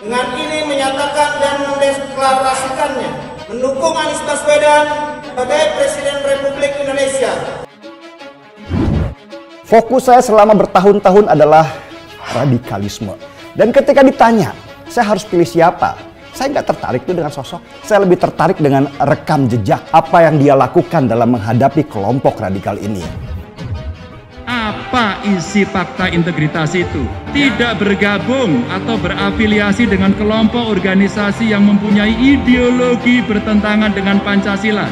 dengan ini menyatakan dan mendeklarasikannya mendukung Anies Baswedan sebagai Presiden Republik Indonesia. Fokus saya selama bertahun-tahun adalah radikalisme. Dan ketika ditanya, saya harus pilih siapa? Saya nggak tertarik tuh dengan sosok. Saya lebih tertarik dengan rekam jejak apa yang dia lakukan dalam menghadapi kelompok radikal ini. Apa isi fakta integritas itu? Tidak bergabung atau berafiliasi dengan kelompok organisasi yang mempunyai ideologi bertentangan dengan Pancasila.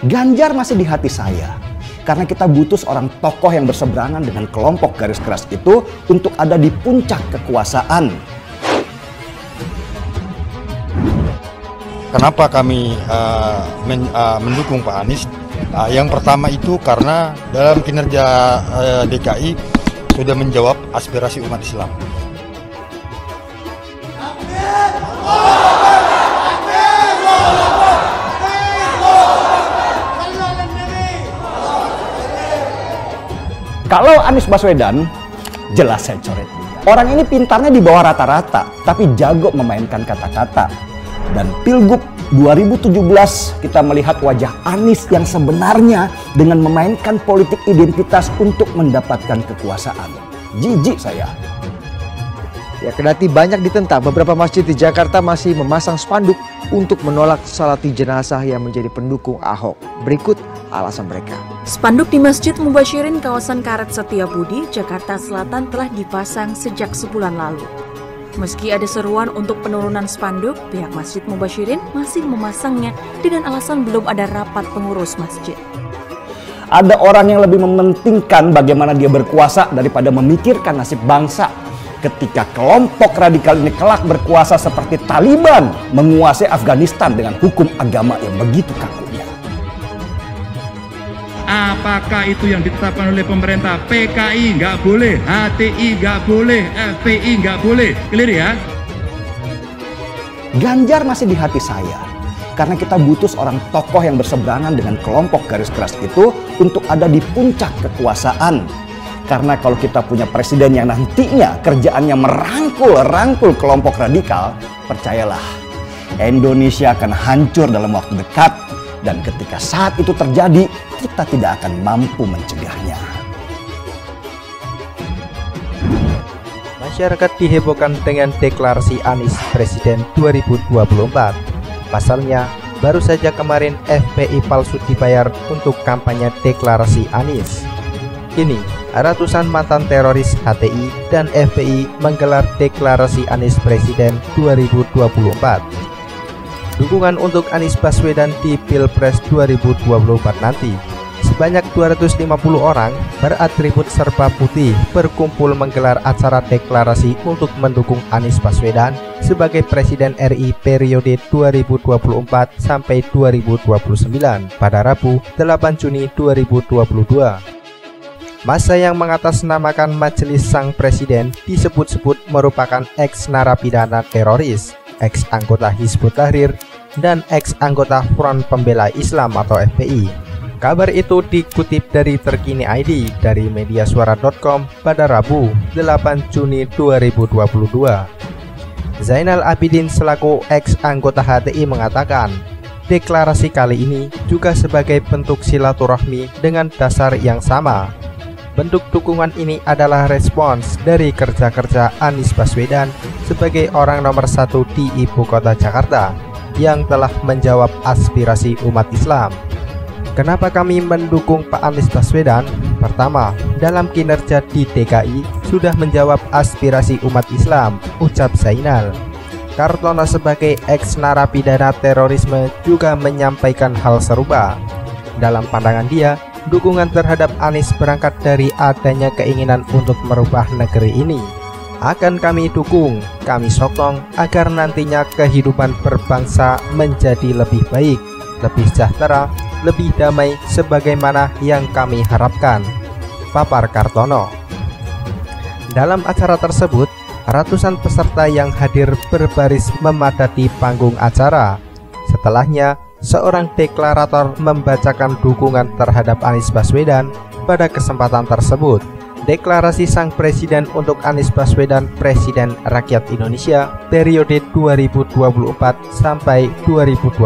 Ganjar masih di hati saya. Karena kita butuh seorang tokoh yang berseberangan dengan kelompok garis keras itu untuk ada di puncak kekuasaan. Kenapa kami mendukung Pak Anies? Yang pertama itu karena dalam kinerja DKI sudah menjawab aspirasi umat Islam. Kalau Anies Baswedan, jelas saya coret dia. Orang ini pintarnya di bawah rata-rata, tapi jago memainkan kata-kata. Dan Pilgub 2017 kita melihat wajah Anies yang sebenarnya dengan memainkan politik identitas untuk mendapatkan kekuasaan. Jijik saya. Ya, kendati banyak ditentang, beberapa masjid di Jakarta masih memasang spanduk untuk menolak salati jenazah yang menjadi pendukung Ahok. Berikut alasan mereka. Spanduk di Masjid Mubasyirin kawasan Karet Setiabudi, Jakarta Selatan telah dipasang sejak sebulan lalu. Meski ada seruan untuk penurunan spanduk, pihak Masjid Mubasyirin masih memasangnya dengan alasan belum ada rapat pengurus masjid. Ada orang yang lebih mementingkan bagaimana dia berkuasa daripada memikirkan nasib bangsa. Ketika kelompok radikal ini kelak berkuasa seperti Taliban menguasai Afghanistan dengan hukum agama yang begitu kakunya. Apakah itu yang ditetapkan oleh pemerintah? PKI nggak boleh, HTI nggak boleh, FPI nggak boleh. Clear ya? Ganjar masih di hati saya. Karena kita butuh seorang tokoh yang berseberangan dengan kelompok garis keras itu untuk ada di puncak kekuasaan. Karena kalau kita punya presiden yang nantinya kerjaannya merangkul kelompok radikal, percayalah, Indonesia akan hancur dalam waktu dekat. Dan ketika saat itu terjadi, kita tidak akan mampu mencegahnya. Masyarakat dihebohkan dengan deklarasi Anies Presiden 2024. Pasalnya, baru saja kemarin FPI palsu dibayar untuk kampanye deklarasi Anies. Kini, ratusan mantan teroris HTI dan FPI menggelar deklarasi Anies Presiden 2024. Dukungan untuk Anies Baswedan di Pilpres 2024 nanti. Sebanyak 250 orang beratribut serba putih berkumpul menggelar acara deklarasi untuk mendukung Anies Baswedan sebagai Presiden RI periode 2024 sampai 2029 pada Rabu 8 Juni 2022. Masa yang mengatasnamakan Majelis Sang Presiden disebut-sebut merupakan ex-narapidana teroris, ex-anggota Hizbut Tahrir, dan ex-anggota Front Pembela Islam atau FPI. Kabar itu dikutip dari Terkini ID dari mediasuara.com pada Rabu 8 Juni 2022. Zainal Abidin selaku ex-anggota HTI mengatakan, deklarasi kali ini juga sebagai bentuk silaturahmi dengan dasar yang sama. Bentuk dukungan ini adalah respons dari kerja-kerja Anies Baswedan sebagai orang nomor 1 di ibu kota Jakarta yang telah menjawab aspirasi umat Islam. Kenapa kami mendukung Pak Anies Baswedan? Pertama, dalam kinerja di DKI sudah menjawab aspirasi umat Islam, ucap Zainal. Kartono sebagai ex-narapidana terorisme juga menyampaikan hal serupa. Dalam pandangan dia, dukungan terhadap Anies berangkat dari adanya keinginan untuk merubah negeri ini. Akan kami dukung, kami sokong agar nantinya kehidupan berbangsa menjadi lebih baik, lebih sejahtera, lebih damai sebagaimana yang kami harapkan, papar Kartono. Dalam acara tersebut, ratusan peserta yang hadir berbaris memadati panggung acara. Setelahnya, seorang deklarator membacakan dukungan terhadap Anies Baswedan pada kesempatan tersebut. Deklarasi sang presiden untuk Anies Baswedan Presiden Rakyat Indonesia periode 2024 sampai 2029.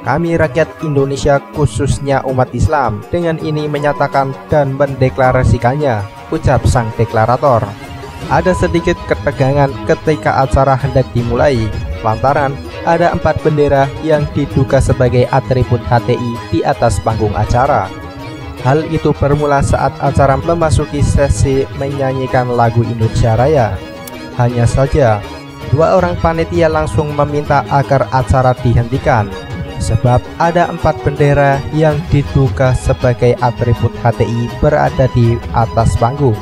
Kami rakyat Indonesia khususnya umat Islam dengan ini menyatakan dan mendeklarasikannya, ucap sang deklarator. Ada sedikit ketegangan ketika acara hendak dimulai, lantaran ada 4 bendera yang diduga sebagai atribut HTI di atas panggung acara. Hal itu bermula saat acara memasuki sesi menyanyikan lagu Indonesia Raya. Hanya saja, 2 orang panitia langsung meminta agar acara dihentikan, sebab ada 4 bendera yang diduga sebagai atribut HTI berada di atas panggung.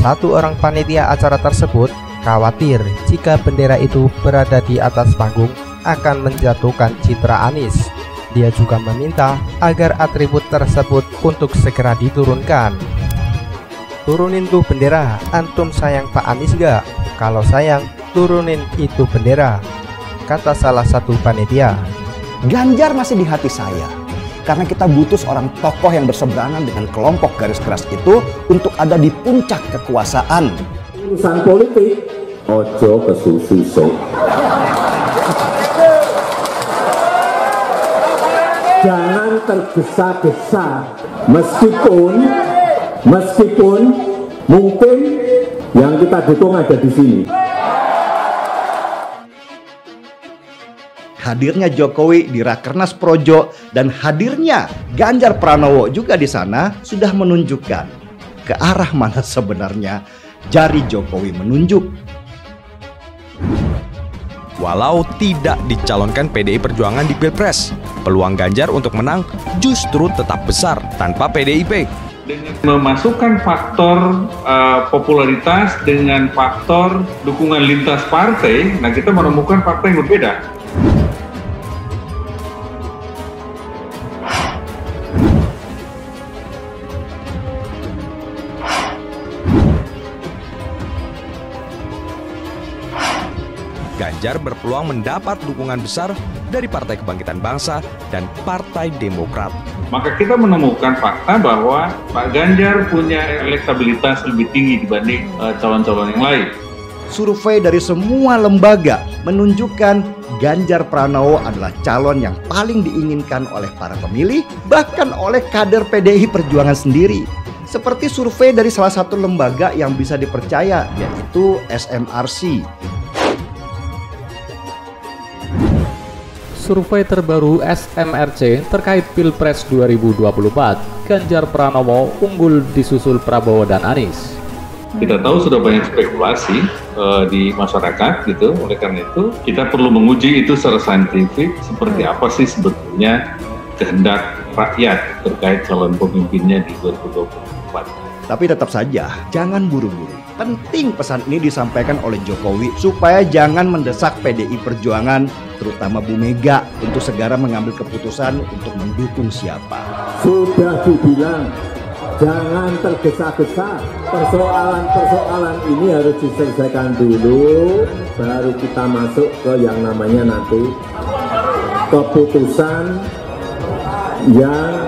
1 orang panitia acara tersebut khawatir jika bendera itu berada di atas panggung akan menjatuhkan citra Anies. Dia juga meminta agar atribut tersebut untuk segera diturunkan. Turunin tuh bendera, antum sayang Pak Anies gak? Kalau sayang, turunin itu bendera, kata salah satu panitia. Ganjar masih di hati saya, karena kita butuh seorang tokoh yang berseberangan dengan kelompok garis keras itu untuk ada di puncak kekuasaan. Urusan politik, ojo kesusu. Jangan tergesa-gesa, meskipun mungkin yang kita dukung ada di sini. Hadirnya Jokowi di Rakernas Projo dan hadirnya Ganjar Pranowo juga di sana sudah menunjukkan ke arah mana sebenarnya jari Jokowi menunjuk. Walau tidak dicalonkan PDI Perjuangan di Pilpres, peluang Ganjar untuk menang justru tetap besar tanpa PDIP. Dengan memasukkan faktor popularitas dengan faktor dukungan lintas partai, nah kita menemukan fakta yang berbeda. Ganjar berpeluang mendapat dukungan besar dari Partai Kebangkitan Bangsa dan Partai Demokrat. Maka kita menemukan fakta bahwa Pak Ganjar punya elektabilitas lebih tinggi dibanding calon-calon yang lain. Survei dari semua lembaga menunjukkan Ganjar Pranowo adalah calon yang paling diinginkan oleh para pemilih, bahkan oleh kader PDI Perjuangan sendiri. Seperti survei dari salah satu lembaga yang bisa dipercaya, yaitu SMRC. Survei terbaru SMRC terkait Pilpres 2024, Ganjar Pranowo unggul disusul Prabowo dan Anies. Kita tahu sudah banyak spekulasi di masyarakat gitu, oleh karena itu kita perlu menguji itu secara saintifik seperti apa sih sebetulnya kehendak rakyat terkait calon pemimpinnya di 2024. Tapi tetap saja, jangan buru-buru. Penting pesan ini disampaikan oleh Jokowi supaya jangan mendesak PDI Perjuangan, terutama Bu Mega, untuk segera mengambil keputusan untuk mendukung siapa. Sudah dibilang, jangan tergesa-gesa. Persoalan-persoalan ini harus diselesaikan dulu, baru kita masuk ke yang namanya nanti keputusan yang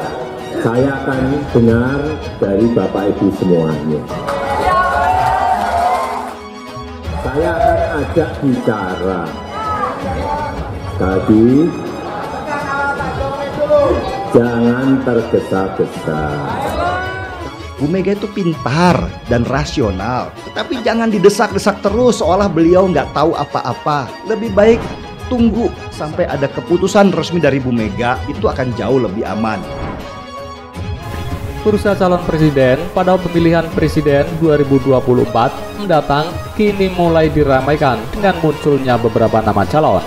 saya akan dengar dari Bapak Ibu semuanya. Saya akan ajak bicara. Tadi jangan tergesa-gesa. Bu Mega itu pintar dan rasional, tetapi jangan didesak-desak terus seolah beliau nggak tahu apa-apa. Lebih baik tunggu sampai ada keputusan resmi dari Bu Mega, itu akan jauh lebih aman. Bursa calon presiden pada pemilihan presiden 2024 mendatang kini mulai diramaikan dengan munculnya beberapa nama calon.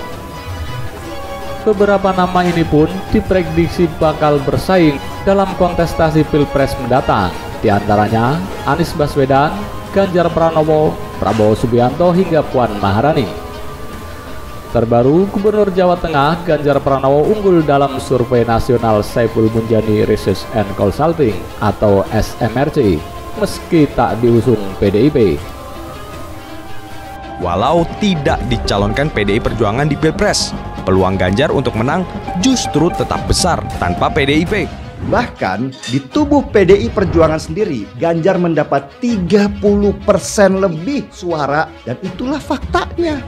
Beberapa nama ini pun diprediksi bakal bersaing dalam kontestasi Pilpres mendatang. Di antaranya Anies Baswedan, Ganjar Pranowo, Prabowo Subianto hingga Puan Maharani. Terbaru, Gubernur Jawa Tengah Ganjar Pranowo unggul dalam survei nasional Saiful Munjani Research and Consulting atau SMRC, meski tak diusung PDIP. Walau tidak dicalonkan PDI Perjuangan di Pilpres, peluang Ganjar untuk menang justru tetap besar tanpa PDIP. Bahkan di tubuh PDI Perjuangan sendiri, Ganjar mendapat 30% lebih suara dan itulah faktanya.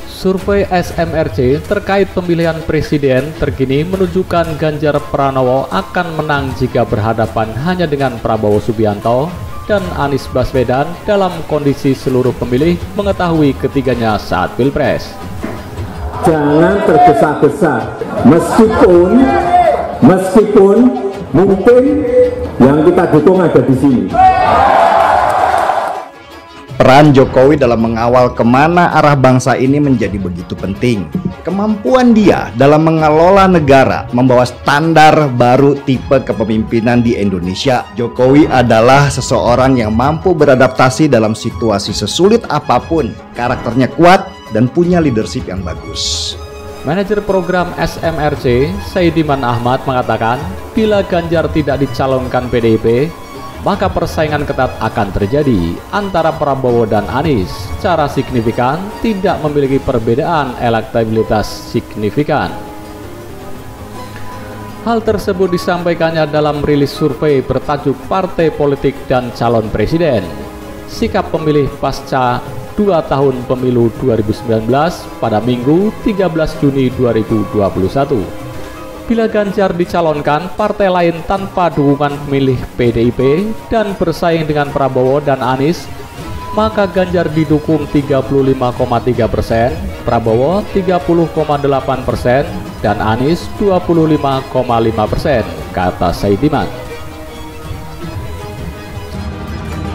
Survei SMRC terkait pemilihan presiden terkini menunjukkan Ganjar Pranowo akan menang jika berhadapan hanya dengan Prabowo Subianto dan Anies Baswedan dalam kondisi seluruh pemilih mengetahui ketiganya saat Pilpres. Jangan tergesa-gesa, meskipun mungkin yang kita dukung ada di sini. Peran Jokowi dalam mengawal kemana arah bangsa ini menjadi begitu penting. Kemampuan dia dalam mengelola negara membawa standar baru tipe kepemimpinan di Indonesia. Jokowi adalah seseorang yang mampu beradaptasi dalam situasi sesulit apapun. Karakternya kuat dan punya leadership yang bagus. Manajer program SMRC, Saidiman Ahmad mengatakan, bila Ganjar tidak dicalonkan PDIP, maka persaingan ketat akan terjadi antara Prabowo dan Anies. Secara signifikan tidak memiliki perbedaan elektabilitas signifikan. Hal tersebut disampaikannya dalam rilis survei bertajuk Partai Politik dan Calon Presiden. Sikap pemilih pasca 2 tahun pemilu 2019 pada Minggu 13 Juni 2021. Bila Ganjar dicalonkan dicalonkan partai lain tanpa dukungan pemilih PDIP dan bersaing dengan Prabowo dan Anies, maka Ganjar didukung 35,3%, Prabowo 30,8%, dan Anies 25,5%, kata Saidiman.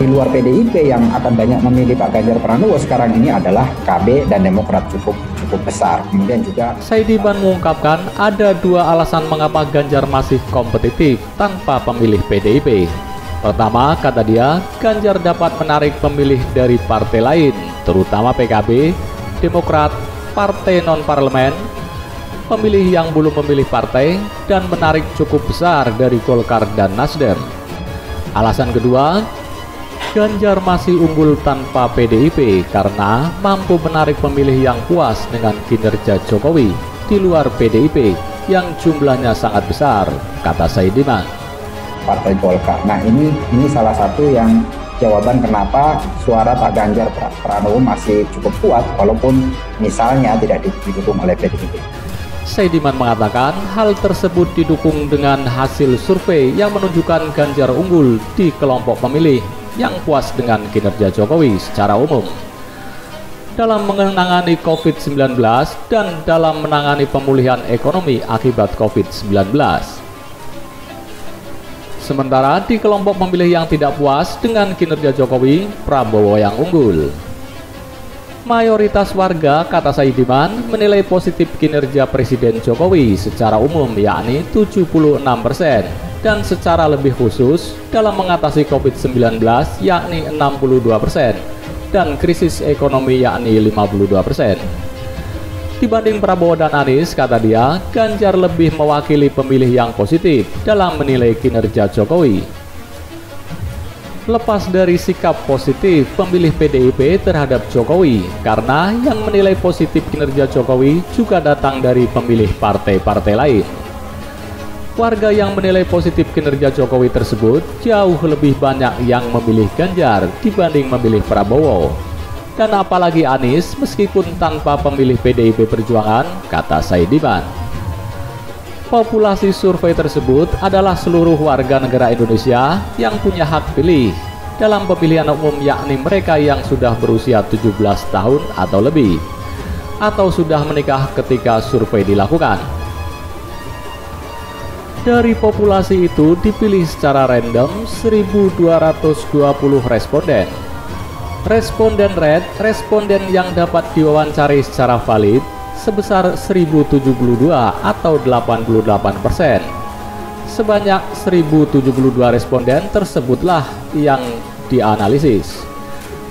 Di luar PDIP yang akan banyak memilih Pak Ganjar Pranowo sekarang ini adalah KB dan Demokrat cukup besar. Kemudian juga Saidiman mengungkapkan ada 2 alasan mengapa Ganjar masih kompetitif tanpa pemilih PDIP. Pertama, kata dia, Ganjar dapat menarik pemilih dari partai lain, terutama PKB, Demokrat, partai non-parlemen, pemilih yang belum memilih partai, dan menarik cukup besar dari Golkar dan Nasdem. Alasan kedua, Ganjar masih unggul tanpa PDIP karena mampu menarik pemilih yang puas dengan kinerja Jokowi di luar PDIP yang jumlahnya sangat besar, kata Saidiman. Partai Golkar. Nah ini salah satu yang jawaban kenapa suara Pak Ganjar Pranowo masih cukup kuat walaupun misalnya tidak didukung oleh PDIP. Saidiman mengatakan hal tersebut didukung dengan hasil survei yang menunjukkan Ganjar unggul di kelompok pemilih yang puas dengan kinerja Jokowi secara umum dalam menangani COVID-19 dan dalam menangani pemulihan ekonomi akibat COVID-19. Sementara di kelompok pemilih yang tidak puas dengan kinerja Jokowi, Prabowo yang unggul. Mayoritas warga, kata Saidiman, menilai positif kinerja Presiden Jokowi secara umum yakni 76%. Dan secara lebih khusus dalam mengatasi COVID-19 yakni 62% dan krisis ekonomi yakni 52%. Dibanding Prabowo dan Anies, kata dia, Ganjar lebih mewakili pemilih yang positif dalam menilai kinerja Jokowi. Lepas dari sikap positif pemilih PDIP terhadap Jokowi, karena yang menilai positif kinerja Jokowi juga datang dari pemilih partai-partai lain. Warga yang menilai positif kinerja Jokowi tersebut jauh lebih banyak yang memilih Ganjar dibanding memilih Prabowo. Dan apalagi Anies meskipun tanpa pemilih PDIP Perjuangan, kata Saidiman. Populasi survei tersebut adalah seluruh warga negara Indonesia yang punya hak pilih dalam pemilihan umum yakni mereka yang sudah berusia 17 tahun atau lebih atau sudah menikah ketika survei dilakukan. Dari populasi itu dipilih secara random 1.220 responden. Responden rate, responden yang dapat diwawancari secara valid sebesar 1.072 atau 88%. Sebanyak 1.072 responden tersebutlah yang dianalisis.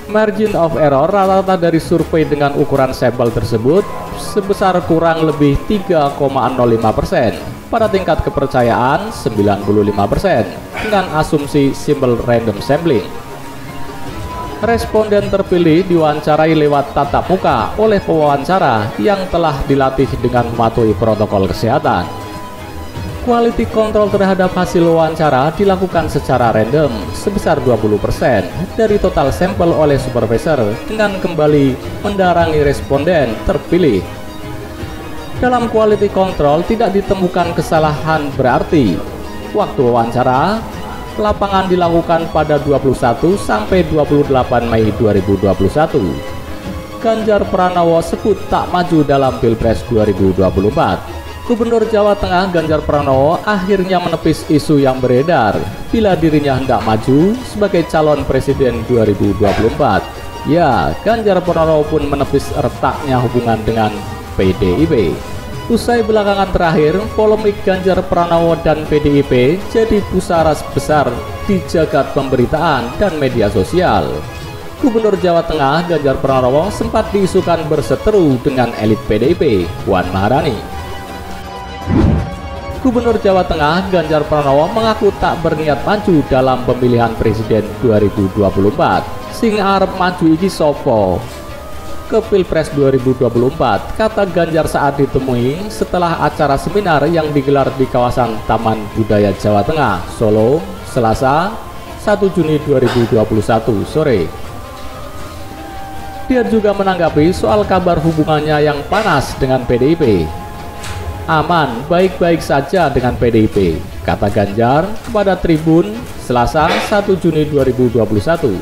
Margin of error rata-rata dari survei dengan ukuran sampel tersebut sebesar kurang lebih 3,05%. Pada tingkat kepercayaan 95% dengan asumsi simple random sampling. Responden terpilih diwawancarai lewat tatap muka oleh pewawancara yang telah dilatih dengan mematuhi protokol kesehatan. Quality control terhadap hasil wawancara dilakukan secara random sebesar 20% dari total sampel oleh supervisor dengan kembali mendarangi responden terpilih. Dalam quality control tidak ditemukan kesalahan berarti. Waktu wawancara, lapangan dilakukan pada 21 sampai 28 Mei 2021. Ganjar Pranowo sebut tak maju dalam Pilpres 2024. Gubernur Jawa Tengah Ganjar Pranowo akhirnya menepis isu yang beredar bila dirinya hendak maju sebagai calon presiden 2024. Ya, Ganjar Pranowo pun menepis retaknya hubungan dengan PDIP. Usai belakangan terakhir, polemik Ganjar Pranowo dan PDIP jadi pusara besar di jagat pemberitaan dan media sosial. Gubernur Jawa Tengah Ganjar Pranowo sempat diisukan berseteru dengan elit PDIP, Puan Maharani. Gubernur Jawa Tengah Ganjar Pranowo mengaku tak berniat maju dalam pemilihan presiden 2024. Sing arep maju iki sopo? Ke Pilpres 2024, kata Ganjar saat ditemui setelah acara seminar yang digelar di kawasan Taman Budaya Jawa Tengah, Solo, Selasa, 1 Juni 2021 sore. Dia juga menanggapi soal kabar hubungannya yang panas dengan PDIP. Aman, baik-baik saja dengan PDIP, kata Ganjar kepada Tribun Selasa 1 Juni 2021.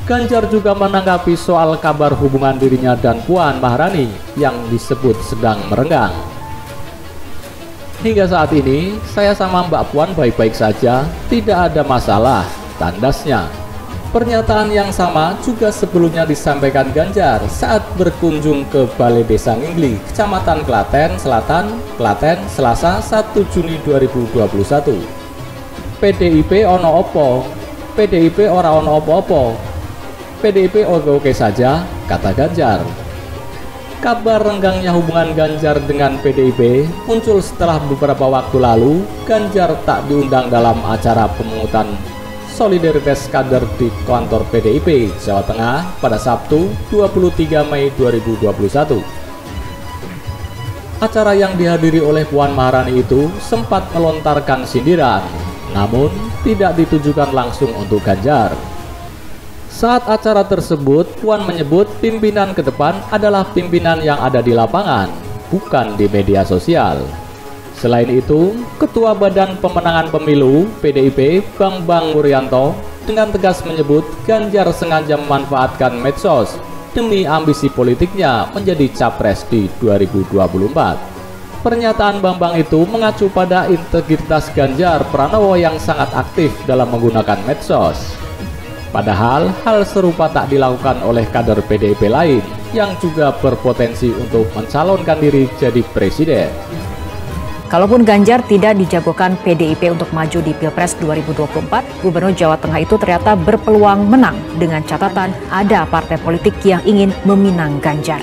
Ganjar juga menanggapi soal kabar hubungan dirinya dan Puan Maharani yang disebut sedang merenggang. Hingga saat ini, saya sama Mbak Puan baik-baik saja, tidak ada masalah, tandasnya. Pernyataan yang sama juga sebelumnya disampaikan Ganjar saat berkunjung ke Balai Desa Ngingli, Kecamatan Klaten Selatan, Klaten, Selasa 1 Juni 2021. PDIP ono opo? PDIP ora ono opo-opo. PDIP oke-oke saja, kata Ganjar. Kabar renggangnya hubungan Ganjar dengan PDIP muncul setelah beberapa waktu lalu Ganjar tak diundang dalam acara pemungutan solidaritas kader di kantor PDIP Jawa Tengah pada Sabtu 23 Mei 2021. Acara yang dihadiri oleh Puan Maharani itu sempat melontarkan sindiran, namun tidak ditujukan langsung untuk Ganjar. Saat acara tersebut, Puan menyebut pimpinan ke depan adalah pimpinan yang ada di lapangan, bukan di media sosial. Selain itu, Ketua Badan Pemenangan Pemilu PDIP Bambang Wuryanto dengan tegas menyebut Ganjar sengaja memanfaatkan medsos demi ambisi politiknya menjadi capres di 2024. Pernyataan Bambang itu mengacu pada integritas Ganjar Pranowo yang sangat aktif dalam menggunakan medsos. Padahal hal serupa tak dilakukan oleh kader PDIP lain yang juga berpotensi untuk mencalonkan diri jadi presiden. Kalaupun Ganjar tidak dijagokan PDIP untuk maju di Pilpres 2024, Gubernur Jawa Tengah itu ternyata berpeluang menang dengan catatan ada partai politik yang ingin meminang Ganjar.